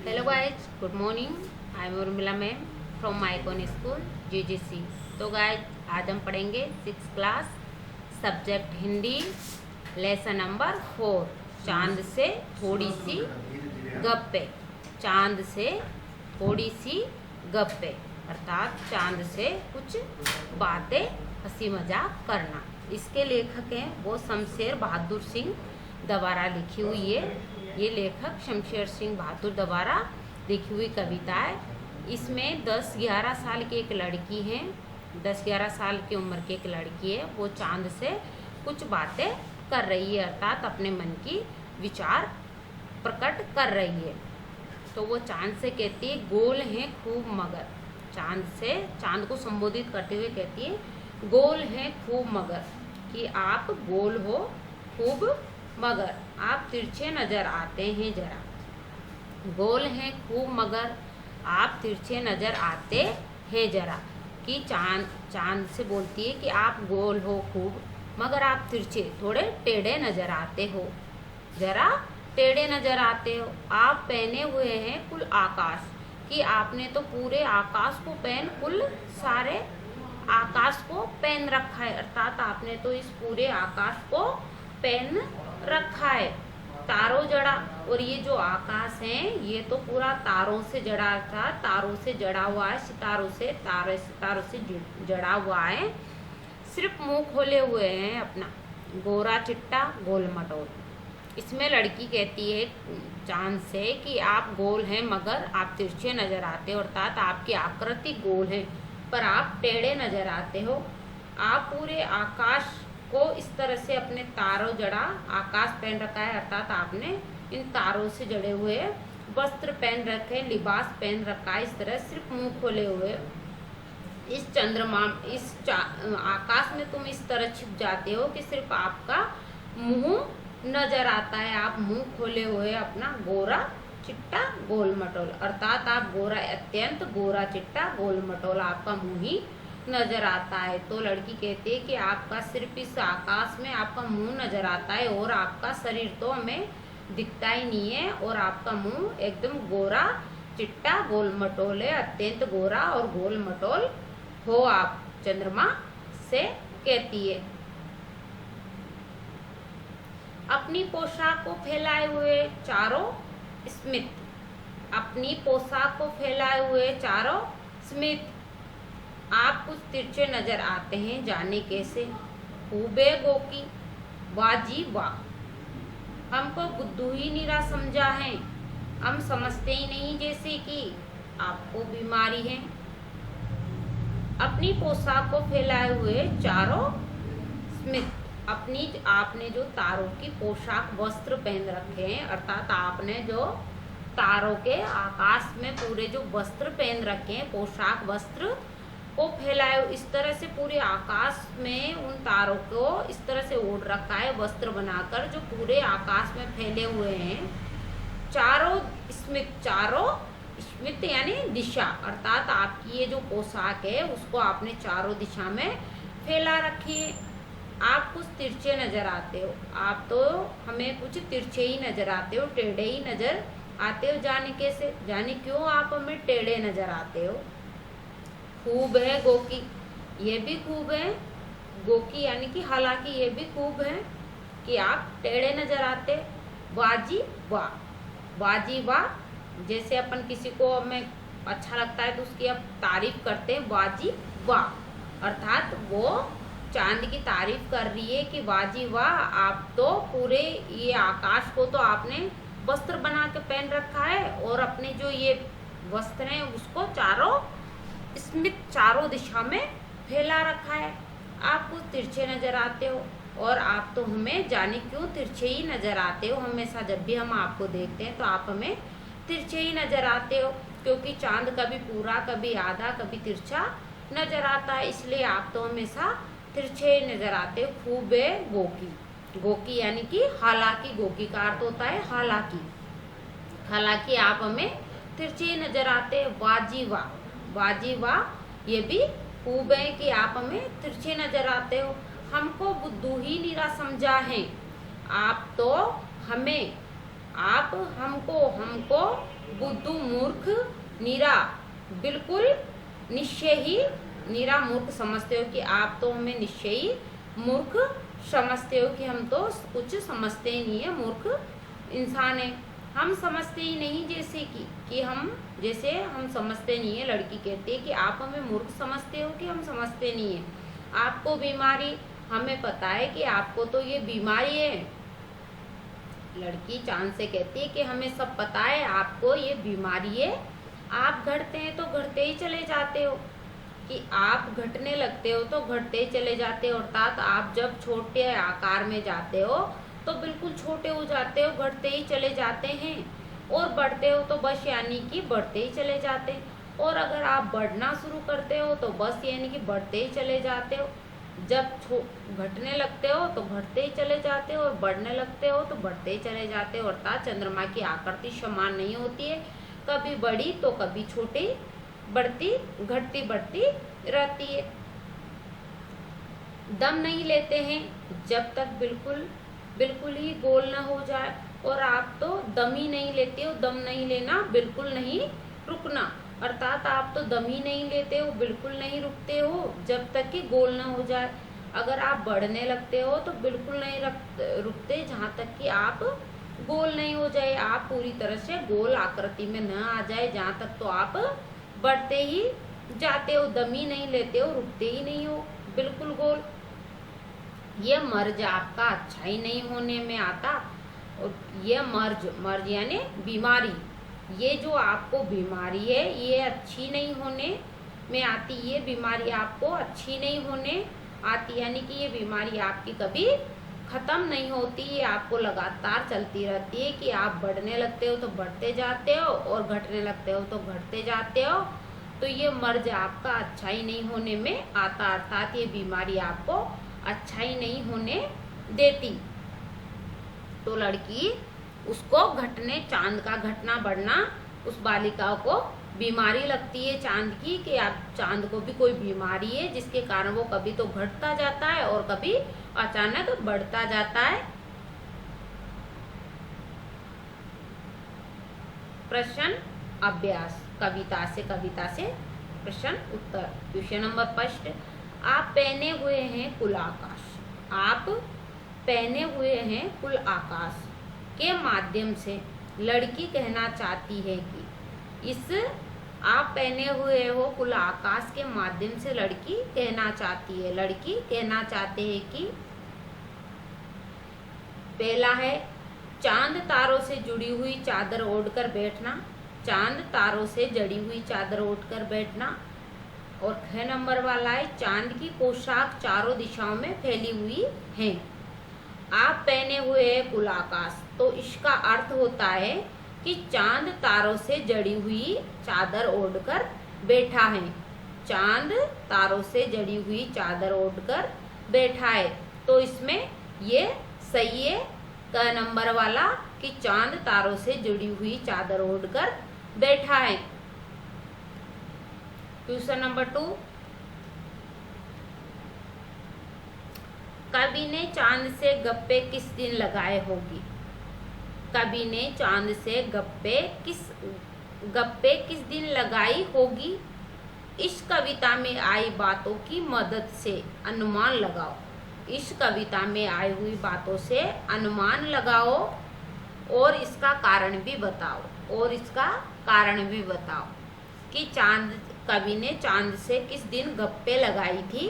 Hello guys, good morning. I am Urmila ma'am from Mycon school GGC. तो guys, आज हम पढ़ेंगे 6th class subject Hindi, lesson number 4, चांद से थोड़ी सी गप्पे। चांद से थोड़ी सी गप्पे अर्थात चांद से कुछ बातें, हंसी मजाक करना। इसके लेखक हैं वो शमशेर बहादुर सिंह द्वारा लिखी हुई है। ये लेखक शमशेर सिंह बहादुर द्वारा लिखी हुई कविता है। इसमें 10-11 साल की एक लड़की है, 10-11 साल की उम्र की एक लड़की है। वो चांद से कुछ बातें कर रही है अर्थात अपने मन की विचार प्रकट कर रही है। तो वो चांद से कहती है, गोल है खूब मगर। चांद से, चांद को संबोधित करते हुए कहती है, गोल है खूब मगर, कि आप गोल हो खूब मगर आप तिरछे नजर आते हैं जरा। गोल हैं खूब मगर आप तिरछे नजर आते हैं जरा। कि चांद से बोलती है कि आप गोल हो खूब मगर आप तिरछे, थोड़े टेढ़े नजर आते हो, जरा टेढ़े नजर आते हो। आप पहने हुए हैं कुल आकाश, कि आपने तो पूरे आकाश को कुल सारे आकाश को पहन रखा है अर्थात आपने तो इस पूरे आकाश को पहन रखा है। तारों जड़ा, और ये जो आकाश है ये तो पूरा तारों से जड़ा था, तारों से जड़ा हुआ है, सितारों से जड़ा हुआ है। सिर्फ मुंह खोले हुए हैं अपना, गोरा चिट्टा गोल मटोल। इसमें लड़की कहती है चांद से कि आप गोल हैं मगर आप तिरछे नजर आते हो अर्थात आपकी आकृति गोल है पर आप टेढ़े नजर आते हो। आप पूरे आकाश को इस तरह से अपने तारों जड़ा आकाश पहन रखा है अर्थात आपने इन तारों से जड़े हुए वस्त्र पहन रखे, लिबास पहन रखा है। इस तरह सिर्फ मुंह खोले हुए इस चंद्रमा, आकाश में तुम इस तरह छिप जाते हो कि सिर्फ आपका मुंह नजर आता है। आप मुंह खोले हुए अपना गोरा चिट्टा गोल मटोल अर्थात आप गोरा, अत्यंत गोरा चिट्टा गोल मटोल, आपका मुंह ही नजर आता है। तो लड़की कहती है कि आपका सिर्फ इस आकाश में आपका मुंह नजर आता है और आपका शरीर तो हमें दिखता ही नहीं है, और आपका मुंह एकदम गोरा चिट्टा गोल मटोल है, अत्यंत गोरा और गोल मटोल हो आप, चंद्रमा से कहती है। अपनी पोशाक को फैलाए हुए चारों स्मित, अपनी पोशाक को फैलाए हुए चारों स्मित, आप कुछ तिरछे नजर आते हैं जाने कैसे। खूबे गोकी वाजी वाह, हमको बुद्धू ही निरा समझा है, हम समझते ही नहीं जैसे कि आपको बीमारी है। अपनी पोशाक को फैलाए हुए चारों स्मित, अपनी आपने जो तारों की पोशाक वस्त्र पहन रखे हैं अर्थात आपने जो तारों के आकाश में पूरे जो वस्त्र पहन रखे हैं, पोशाक वस्त्र को फैलाए इस तरह से पूरे आकाश में उन तारों को इस तरह से ओढ़ रखा है वस्त्र बनाकर जो पूरे आकाश में फैले हुए हैं। चारों स्मित, चारों स्मित यानी दिशा अर्थात आपकी ये जो पोशाक है उसको आपने चारों दिशा में फैला रखी है। आप कुछ तिरछे नजर आते हो, आप तो हमें कुछ तिरछे ही नजर आते हो, टेढ़े ही नजर आते हो। जाने कैसे, जाने क्यों आप हमें टेढ़े नजर आते हो। खूब है गोकी, ये भी खूब है, गोकी यानी कि हालांकि ये भी खूब है कि आप टेढ़े नजर आते। वाजी वाह, वाजी वाह, जैसे अपन किसी को हमें अच्छा लगता है तो उसकी अब तारीफ करते हैं, वाजी वाह अर्थात वो चांद की तारीफ कर रही है कि वाजी वाह, आप तो पूरे ये आकाश को तो आपने वस्त्र बना के पहन रखा है और अपने जो ये वस्त्र हैं उसको चारों स्मित, चारों दिशा में फैला रखा है। आप कुछ तिरछे नजर आते हो और आप तो हमें जाने क्यों तिरछे ही नजर आते हो। हमेशा जब भी हम आपको देखते हैं तो आप हमें तिरछे ही नजर आते हो, क्योंकि चांद कभी पूरा कभी आधा कभी तिरछा नजर आता है, इसलिए आप तो हमेशा तिरछे नजर आते हो। खूब है गोकी, गोकी यानी कि हालांकि, गोकी का अर्थ होता है हालांकि, हालांकि आप हमें तिरछे नजर आते हैं। वाजी वाह, वाजी वाह, ये भी खूब है कि आप हमें तिरछे नजर आते हो। हमको बुद्धू ही निरा समझा है, आप तो हमें आप हमको बुद्धू मूर्ख नीरा बिल्कुल निश्चय ही नीरा मूर्ख समझते हो कि आप तो हमें निश्चय ही मूर्ख समझते हो कि हम तो कुछ समझते ही नहीं है, मूर्ख इंसान है। हम समझते ही नहीं जैसे कि हम समझते नहीं है। लड़की कहती है कि आप हमें मूर्ख समझते हो कि हम समझते नहीं है। आपको बीमारी, हमें पता है कि आपको तो ये बीमारी है। लड़की चांद से कहती है कि हमें सब पता है आपको ये बीमारी है। आप घटते हैं तो घटते ही चले जाते हो, कि आप घटने लगते हो तो घटते ही चले जाते हो। अर्थात आप जब छोटे आकार में जाते हो तो बिल्कुल छोटे हो जाते हो, घटते ही चले जाते हैं। और बढ़ते हो तो बस यानी कि बढ़ते ही चले जाते हैं। और अगर आप बढ़ना शुरू करते हो तो बस यानी कि बढ़ते ही चले जाते हो। जब घटने लगते हो तो घटते ही चले जाते हो, और बढ़ने लगते हो तो बढ़ते ही चले जाते हो। अर्थात चंद्रमा की आकृति समान नहीं होती है, कभी बड़ी तो कभी छोटी, बढ़ती घटती बढ़ती रहती है। दम नहीं लेते हैं जब तक बिल्कुल ही गोल न हो जाए। और आप तो दम ही नहीं लेते हो। दम नहीं लेना, बिल्कुल नहीं रुकना। अर्थात आप तो दम ही नहीं लेते हो, बिल्कुल नहीं रुकते हो जब तक कि गोल न हो जाए। अगर आप बढ़ने लगते हो तो बिल्कुल नहीं रुकते जहाँ तक कि आप गोल नहीं हो जाए, आप पूरी तरह से गोल आकृति में न आ जाए, जहाँ तक तो आप बढ़ते ही जाते हो, दम ही नहीं लेते हो, रुकते ही नहीं हो बिल्कुल गोल। ये मर्ज आपका अच्छा ही नहीं होने में आता। और ये मर्ज यानी बीमारी, ये जो आपको बीमारी है ये अच्छी नहीं होने में आती। ये बीमारी आपको अच्छी नहीं होने आती, यानी कि ये बीमारी आपकी कभी खत्म नहीं होती। ये आपको लगातार चलती रहती है कि आप बढ़ने लगते हो तो बढ़ते जाते हो, और घटने लगते हो तो घटते जाते हो। तो ये मर्ज आपका अच्छा ही नहीं होने में आता, अर्थात ये बीमारी आपको अच्छा ही नहीं होने देती। तो लड़की उसको घटने, चांद का घटना बढ़ना उस बालिका को बीमारी लगती है चांद की, कि आप चांद को भी कोई बीमारी है जिसके कारण वो कभी तो घटता जाता है और कभी अचानक बढ़ता जाता है। प्रश्न अभ्यास, कविता से प्रश्न उत्तर। क्वेश्चन नंबर फर्स्ट, आप पहने हुए हैं कुल आकाश। आप पहने हुए हैं कुल आकाश के माध्यम से लड़की कहना चाहती है कि इस आप पहने हुए हो कुल आकाश के माध्यम से लड़की कहना चाहती है। लड़की कहना चाहते हैं कि पहला है चांद तारों से जुड़ी हुई चादर ओढ़कर बैठना। चांद तारों से जड़ी हुई चादर ओढ़कर बैठना। और 6 नंबर वाला है चांद की पोशाक चारों दिशाओं में फैली हुई है। आप पहने हुए है कुल आकाश, तो इसका अर्थ होता है कि चांद तारों से जड़ी हुई चादर ओढ़कर बैठा है। चांद तारों से जड़ी हुई चादर ओढ़कर बैठा है, तो इसमें ये सही है क नंबर वाला, कि चांद तारों से जुड़ी हुई चादर ओढ़कर बैठा है। क्वेश्चन नंबर 2, कवि ने चांद से गप्पे किस दिन लगाए होगी। कवि ने चांद से गप्पे किस दिन लगाई होगी। इस कविता में आई बातों की मदद से अनुमान लगाओ। इस कविता में आई हुई बातों से अनुमान लगाओ और इसका कारण भी बताओ। कि कवि ने चांद से किस दिन गप्पे लगाई थी।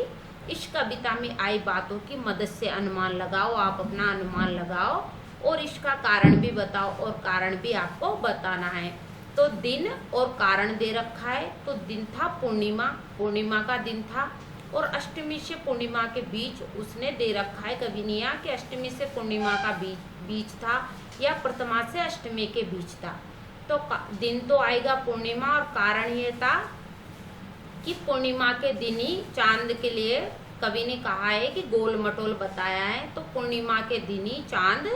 इस कविता में आई बातों की मदद से अनुमान लगाओ। आप अपना अनुमान लगाओ और इसका कारण भी बताओ, और कारण भी आपको बताना है। तो दिन और कारण दे रखा है। तो दिन था पूर्णिमा का दिन था, और अष्टमी से पूर्णिमा के बीच उसने दे रखा है कवि ने यहाँ कि अष्टमी से पूर्णिमा का बीच था, या प्रथमा से अष्टमी के बीच था। तो दिन तो आएगा पूर्णिमा, और कारण ये था कि पूर्णिमा के दिन ही चांद के लिए कवि ने कहा है कि गोल मटोल बताया है। तो पूर्णिमा के दिन ही चांद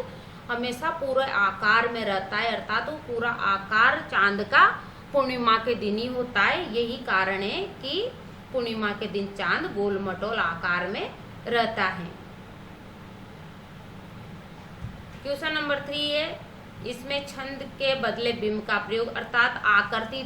हमेशा पूरे आकार में रहता है, अर्थात वो पूरा आकार चांद का पूर्णिमा के दिन ही होता है। यही कारण है कि पूर्णिमा के दिन चांद गोल मटोल आकार में रहता है। क्वेश्चन नंबर 3 है इसमें छंद के बदले बिंब का प्रयोग, अर्थात आकृति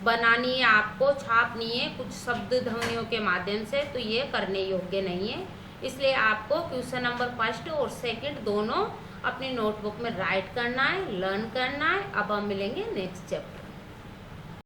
बनानी है आपको, छापनी है कुछ शब्द ध्वनियों के माध्यम से, तो ये करने योग्य नहीं है। इसलिए आपको क्वेश्चन नंबर 1 और 2 दोनों अपनी नोटबुक में राइट करना है, लर्न करना है। अब हम मिलेंगे नेक्स्ट चैप्टर।